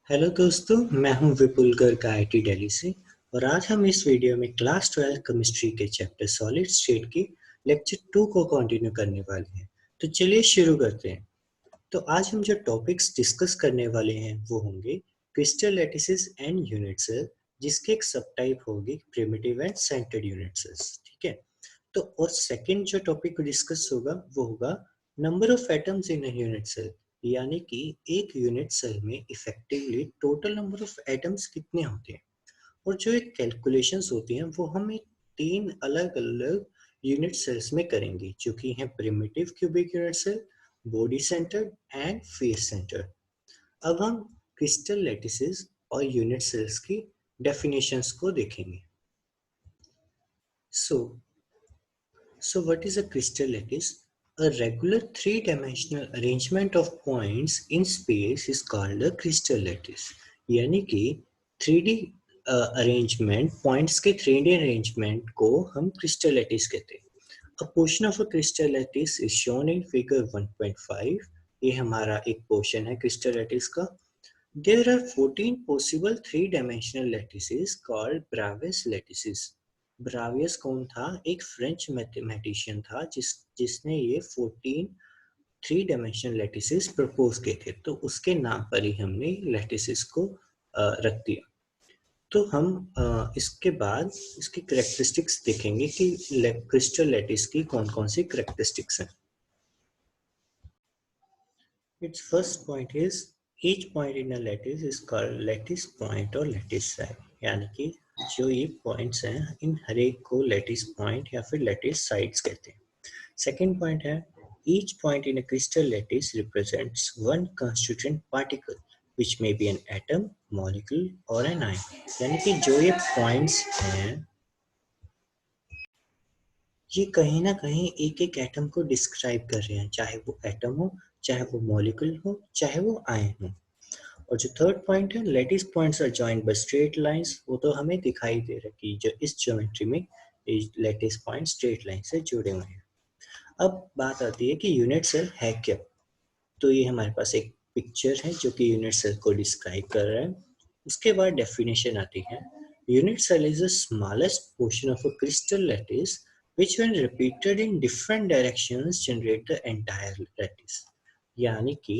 Hello दोस्तों, मैं हूं विपुल गर्ग आईआईटी दिल्ली से। और आज हम इस वीडियो में क्लास 12 केमिस्ट्री के चैप्टर सॉलिड स्टेट की लेक्चर 2 को कंटिन्यू करने वाले हैं। तो चलिए शुरू करते हैं। तो आज हम जो टॉपिक्स डिस्कस करने वाले हैं वो होंगे crystal lattices and unit cell, जिसके एक सब टाइप होगी primitive and centred unit cells. ठीक है। तो और सेकंड जो टॉपिक डिस्कस होगा वो होगा number of atoms in a unit cell, यानी कि एक यूनिट सेल में effectively total number of atoms कितने होते हैं। और जो एक कैलकुलेशंस होती हैं वो हम एक तीन अलग अलग यूनिट सेल्स में करेंगे, जो कि हैं primitive cubic unit cell, body centred and face centred. अब हम क्रिस्टल लैटिसेस और यूनिट सेल्स की डेफिनेशंस को देखेंगे। सो So what is a crystal lattice? A regular three-dimensional arrangement of points in space is called a crystal lattice. यानी कि 3D arrangement, points के 3D arrangement को हम क्रिस्टल लैटिस कहते हैं। A portion of a crystal lattice is shown in figure 1.5. ये हमारा एक पोर्शन है क्रिस्टल लैटिस का। There are 14 possible three-dimensional lattices called Bravais lattices. ब्रावियस कौन था? एक फ्रेंच मैथमेटिशियन था जिसने ये 14 थ्री डायमेंशनल लैटिसेस प्रपोज किए थे। तो उसके नाम पर ही हमने लैटिसेस को रख दिया। तो हम इसके बाद इसकी करेक्टरिस्टिक्स देखेंगे कि क्रिस्टल लैटिस की कौन कौन सी करेक्टरिस्टिक्स हैं। Its first point is each point in a lattice is called lattice point or lattice side, यानी कि जो ये पॉइंट्स हैं इन हर एक को लैटिस पॉइंट या फिर लैटिस साइड्स कहते हैं। सेकेंड पॉइंट है each point in a crystal lattice represents one constituent particle which may be an atom, molecule or an ion, यानी कि जो ये पॉइंट्स हैं ये कहीं ना कहीं एक एक एटम को डिस्क्राइब कर रहे हैं, चाहे वो एटम हो, चाहे वो मॉलिक्यूल हो, चाहे वो आयन हो। और जो थर्ड पॉइंट है lattice points are joined by straight lines, वो तो हमें दिखाई दे रहा है कि जो इस ज्योमेट्री में लैटिस पॉइंट स्ट्रेट लाइन से जुड़े हुए हैं। अब बात आती है कि यूनिट सेल है क्या। तो ये हमारे पास एक पिक्चर है जो कि यूनिट सेल को डिस्क्राइब कर रहा है। उसके बाद डेफिनेशन आती है unit cell is the smallest portion of a crystal lattice which when repeated in different directions generate the entire lattice, यानी कि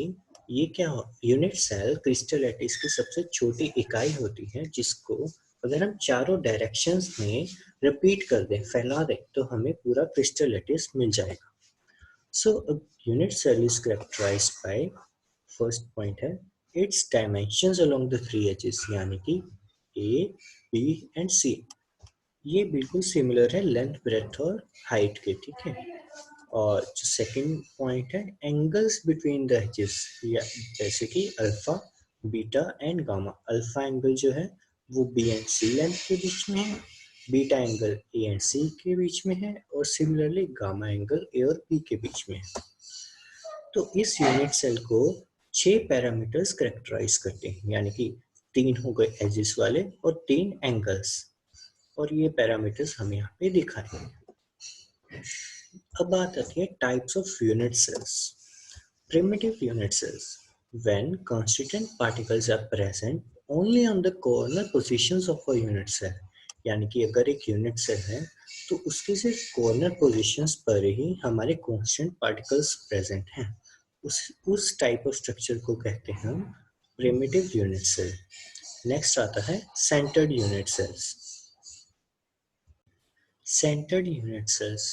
ये क्या हो, यूनिट सेल क्रिस्टल लैटिस की सबसे छोटी इकाई होती है जिसको अगर हम चारों डायरेक्शंस में रिपीट कर दें, फैला दें, तो हमें पूरा क्रिस्टल लैटिस मिल जाएगा। So a unit cell is characterized by first point है its dimensions along the three edges, यानी कि A, B and C ये बिल्कुल सिमिलर है लेंथ, ब्रेथ और हाइट के। ठीक है। और जो सेकंड पॉइंट है एंगल्स बिटवीन द एजेस, या जैसे कि alpha, beta and gamma. Alpha angle जो है वो बी एंड सी लेंथ के बीच में है, बीटा एंगल ए एंड सी के बीच में है, और सिमिलरली गामा एंगल ए और बी के बीच में है। तो इस यूनिट सेल को 6 पैरामीटर्स करेक्टराइज करते हैं, यानी कि 3 हो गए एजेस वाले और 3 एंगल्स, और ये पैरामीटर्स हम यहाँ पे दिखाए हैं। अब बात आती है types of unit cells. Primitive unit cells when constituent particles are present only on the corner positions of a unit cell, यानी कि अगर एक यूनिट सेल है तो उसके सिर्फ कॉर्नर पोजीशंस पर ही हमारे कांस्टेंट पार्टिकल्स प्रेजेंट हैं। उस टाइप ऑफ स्ट्रक्चर को कहते हैं हम प्रिमिटिव यूनिट सेल। नेक्स्ट आता है centred unit cells. Centered unit cells.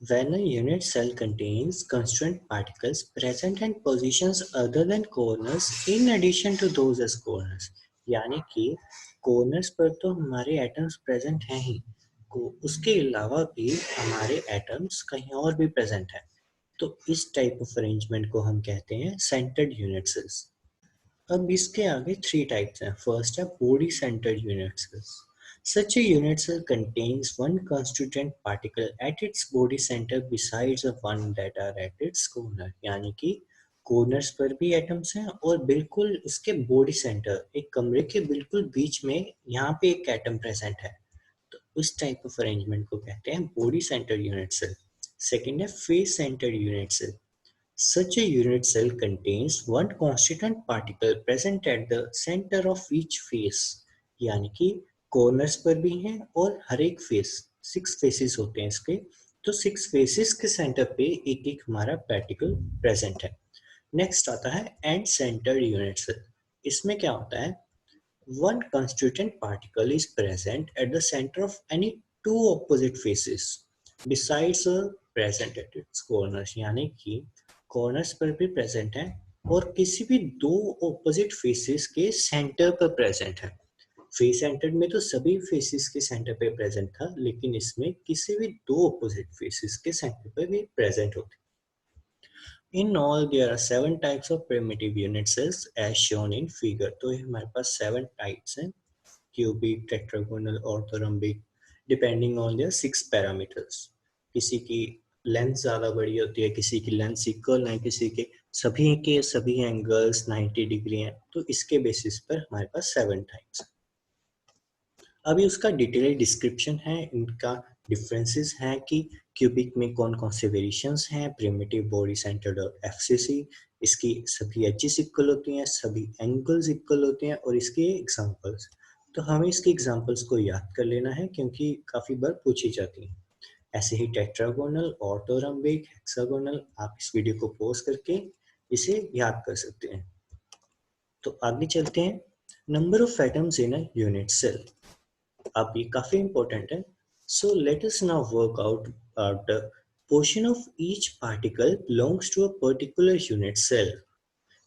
When a unit cell contains constituent particles present in positions other than corners in addition to those as corners, यानी कि corners पर तो हमारे atoms present हैं ही, उसके अलावा भी हमारे atoms कहीं और भी present हैं। तो इस टाइप ऑफ अरेंजमेंट को हम कहते हैं सेंटर्ड यूनिट सेल्स। अब इसके आगे 3 टाइप्स हैं। फर्स्ट है body centred unit cells. Such a unit cell contains one constituent particle at its body center besides the one that are at its corner, यानी कि corners पर भी एटम्स हैं और बिल्कुल उसके बॉडी सेंटर, एक कमरे के बिल्कुल बीच में यहाँ पे एक एटम प्रेजेंट है। तो उस टाइप ऑफ अरेंजमेंट को कहते हैं body centre unit cell. Second है face centred unit cell. Such a unit cell contains one constituent particle present at the center of each face. यानी कि कॉर्नर्स पर भी हैं और हर एक फेस, 6 फेसेस होते हैं इसके, तो 6 फेसेस के सेंटर पे एक एक हमारा पार्टिकल प्रेजेंट है. नेक्स्ट आता है एंड सेंटर यूनिट सेल. इसमें क्या होता है, one constituent particle is present at the center of any two opposite faces besides present at its corners. यानी कि कॉर्नर्स पर भी प्रेजेंट है और किसी भी दो ऑपोजिट फेसेस के सेंटर पर प्रेजेंट है. फेस सेंटर में तो सभी फेसेस के सेंटर पे प्रेजेंट था, लेकिन इसमें किसी भी दो ऑपोजिट फेसेस के सेंटर पे भी प्रेजेंट होते. In all, there are 7 types of primitive unit cells as shown in figure. तो ये हमारे पास 7 types हैं, cubic, tetragonal, orthorhombic, depending on their 6 parameters. किसी की लेंथ ज़्यादा बड़ी होती है, किसी की लेंथ इक्वल है, किसी के सभी एंगल्स 90 डिग्री हैं, तो इसके बेसिस पर हमारे पास 7 टाइप्स हैं. अभी उसका डिटेल डिस्क्रिप्शन है, इनका डिफरेंसेस हैं कि क्यूबिक में कौन कौन से वेरिएशंस हैं, प्रिमिटिव, बॉडी सेंटर्ड और एफसीसी. इसकी सभी एजेस इक्वल होती हैं, सभी एंगल्स इक्वल होते हैं और इसके एग्जांपल्स. तो हमें इसके एग्जांपल्स को याद कर लेना है क्योंकि काफ़ी बार पूछी जाती हैं. ऐसे ही टेट्रागोनल, ऑर्थोरम्बिक, हेक्सागोनल, आप इस वीडियो को पॉज करके इसे याद कर सकते हैं. तो आगे चलते हैं. Number of atoms in a unit cell. अब ये काफी इंपॉर्टेंट है. So let us now work out the portion of each particle belongs to a particular unit cell.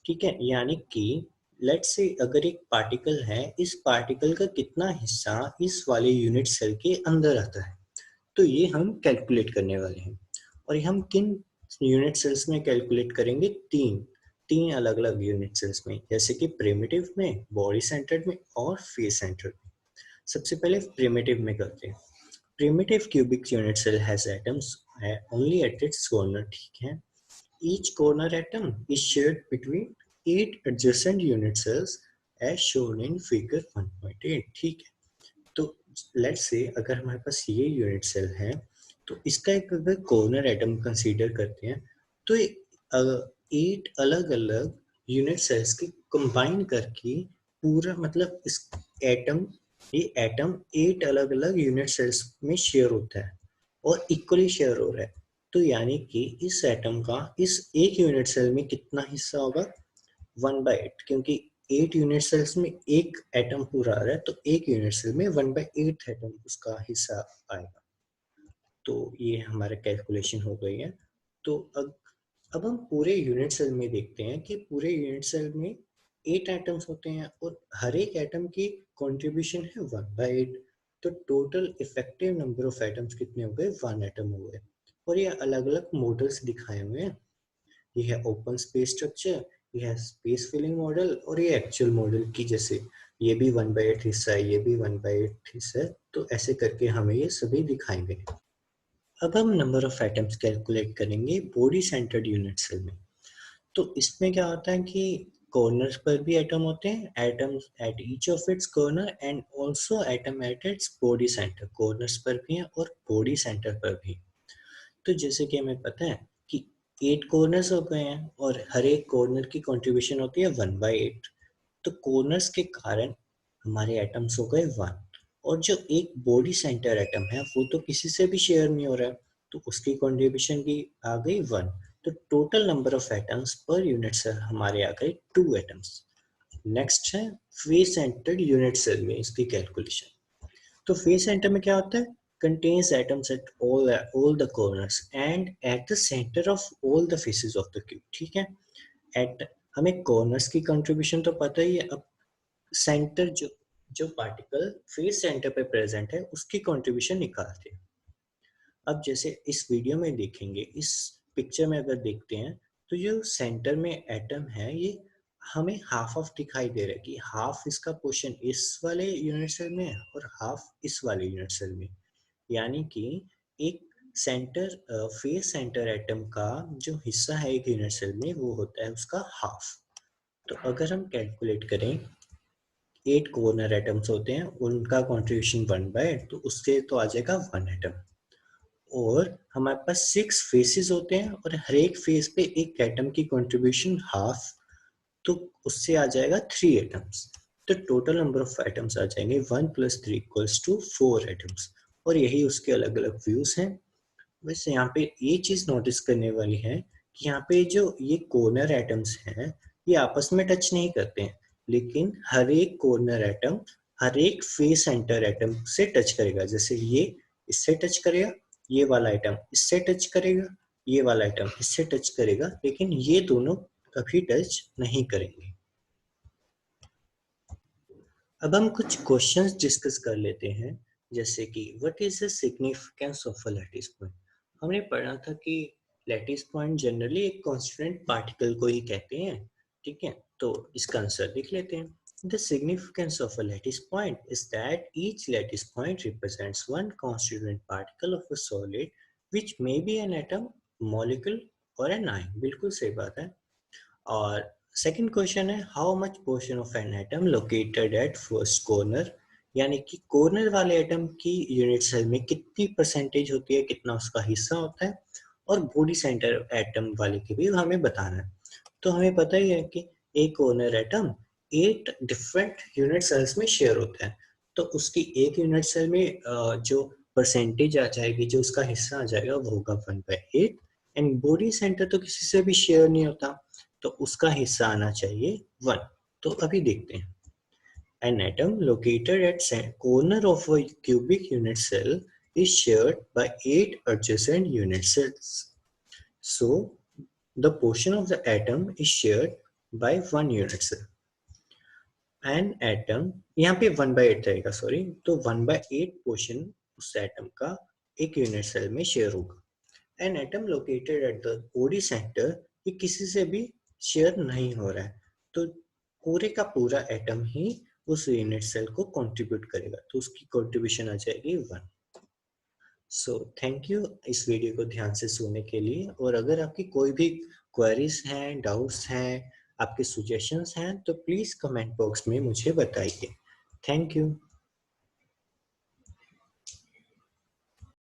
ठीक है, यानी कि लेट्स से अगर एक पार्टिकल है, इस पार्टिकल का कितना हिस्सा इस वाले यूनिट सेल के अंदर आता है, तो ये हम कैलकुलेट करने वाले हैं. और ये हम किन यूनिट सेल्स में कैलकुलेट करेंगे, तीन अलग अलग यूनिट सेल्स में, जैसे कि प्रिमिटिव में, बॉडी सेंटर्ड में और फेस सेंटर्ड में. सबसे पहले प्रिमिटिव में करते हैं. Primitive cubic unit cell has atoms only at its corner. ठीक है, each corner atom is shared between 8 adjacent unit cells as shown in figure 1.8. ठीक है, तो लेट्स से अगर हमारे पास ये यूनिट सेल है, तो इसका एक अगर कॉर्नर एटम कंसीडर करते हैं, तो 8 अलग अलग यूनिट सेल्स के कंबाइन करके पूरा, मतलब इस एटम ये एटम 8 अलग अलग यूनिट सेल्स में शेयर होता है और इक्वली शेयर हो रहा है. तो यानी कि इस एटम का इस एक यूनिट सेल में कितना हिस्सा होगा, 1/8, क्योंकि 8 यूनिट सेल्स में एक एटम पूरा आ रहा है, तो एक यूनिट सेल में 1/8 एटम उसका हिस्सा आएगा. तो ये हमारा कैलकुलेशन हो गई है. तो अब हम पूरे यूनिट सेल में देखते हैं कि पूरे यूनिट सेल में 8 एटम्स होते हैं और हर एक एटम की कंट्रीब्यूशन है 1/8. तो total effective number of atoms कितने हो गए, 1 एटम हो गए. और ये अलग अलग मॉडल्स दिखाए हुए हैं. ये है ओपन स्पेस स्ट्रक्चर, ये है स्पेस फिलिंग मॉडल और ये एक्चुअल मॉडल की, जैसे ये भी 1/8 हिस्सा है, ये भी 1/8 हिस्सा है. तो ऐसे करके हमें ये सभी दिखाएंगे. अब हम नंबर ऑफ एटम्स कैलकुलेट करेंगे बॉडी सेंटर्ड यूनिट सेल में. तो इसमें क्या होता है कि कॉर्नर्स पर भी एटम होते हैं, atoms at each of its corner and also atom at its body centre. Corners पर भी है और बॉडी सेंटर पर भी. तो जैसे कि हमें पता है कि 8 कॉर्नर्स हो गए हैं और हर एक कॉर्नर की कंट्रीब्यूशन होती है 1/8. तो कॉर्नर्स के कारण हमारे एटम्स हो गए 1. और जो एक बॉडी सेंटर एटम है वो तो किसी से भी शेयर नहीं हो रहा है, तो उसकी कंट्रीब्यूशन की आ गई 1. तो total number of atoms per unit cell हमारे आ गए 2 एटम्स. नेक्स्ट है फेस सेंटर्ड यूनिट सेल में इसकी कैलकुलेशन. तो फेस सेंटर में क्या होता है, contains atoms at all the corners and at the center of all the faces of the cube. ठीक है, एट हमें कॉर्नर्स की कंट्रीब्यूशन तो पता ही है. अब सेंटर जो जो पार्टिकल फेस सेंटर पे प्रेजेंट है उसकी कंट्रीब्यूशन निकालते हैं. अब जैसे इस वीडियो में देखेंगे, इस पिक्चर में अगर देखते हैं, तो जो सेंटर में एटम है ये हमें हाफ ऑफ दिखाई दे रहा है कि हाफ इसका पोर्शन इस वाले यूनिट सेल में है और हाफ इस वाले यूनिट सेल में. यानी कि एक सेंटर फेस सेंटर एटम का जो हिस्सा है एक यूनिट सेल में वो होता है उसका हाफ. तो अगर हम कैलकुलेट करें, 8 कॉर्नर एटम्स होते हैं, उनका कंट्रीब्यूशन 1/8, तो उससे तो आ जाएगा 1 एटम. और हमारे पास 6 फेसेस होते हैं और हर एक फेस पे एक एटम की कंट्रीब्यूशन हाफ, तो उससे आ जाएगा 3 एटम्स। तो टोटल नंबर ऑफ एटम्स आ जाएंगे 1 + 3 = 4 एटम्स। और यही उसके अलग अलग व्यूज हैं। वैसे यहाँ पे ये चीज नोटिस करने वाली है कि यहाँ पे जो ये कॉर्नर एटम्स हैं ये आपस में टच नहीं करते हैं, लेकिन हर एक कॉर्नर एटम हर एक फेस सेंटर एटम से टच करेगा। जैसे ये इससे टच करेगा, ये वाला आइटम इससे टच करेगा, ये वाला आइटम इससे टच करेगा, लेकिन ये दोनों कभी टच नहीं करेंगे। अब हम कुछ क्वेश्चंस डिस्कस कर लेते हैं, जैसे कि what is the significance of a lattice point. हमने पढ़ा था कि लैटिस पॉइंट जनरली एक कांस्टेंट पार्टिकल को ही कहते हैं, ठीक है। तो इसका आंसर देख लेते हैं। The significance of a lattice point is that each lattice point represents one constituent particle of a solid, which may be an atom, molecule or an ion। बिल्कुल सही बात है। और सेकंड क्वेश्चन है how much portion of an atom located at first corner, यानी कि corner वाले atom की यूनिट सेल में कितनी परसेंटेज होती है, कितना उसका हिस्सा होता है। और बॉडी सेंटर एटम वाले की भी हमें बताना है। तो हमें पता ही है कि एक corner atom 8 different unit cells में शेयर होता है। तो उसकी एक यूनिट सेल में जो परसेंटेज आ जाएगी, जो उसका हिस्सा आ जाएगा, वो होगा 1/8। एंड बॉडी सेंटर तो किसी से भी शेयर नहीं होता, तो उसका हिस्सा आना चाहिए 1। तो अभी देखते हैं। An atom located at corner of a cubic unit cell is shared by 8 adjacent unit cells. So the portion of the atom is shared by 1 unit cell. An atom, यहाँ पे 1/8 रहेगा, सॉरी, तो 1/8 पोर्शन उस atom का एक unit cell में share होगा। An atom located at the body centre, ये किसी से भी शेयर नहीं हो रहा है, तो पूरे का पूरा एटम ही उस यूनिट सेल को कंट्रीब्यूट करेगा, तो उसकी कंट्रीब्यूशन आ जाएगी 1। सो थैंक यू इस वीडियो को ध्यान से सुनने के लिए। और अगर आपकी कोई भी क्वेरीज हैं, डाउट्स हैं, आपके सजेशंस हैं, तो प्लीज कमेंट बॉक्स में मुझे बताइए। Thank you.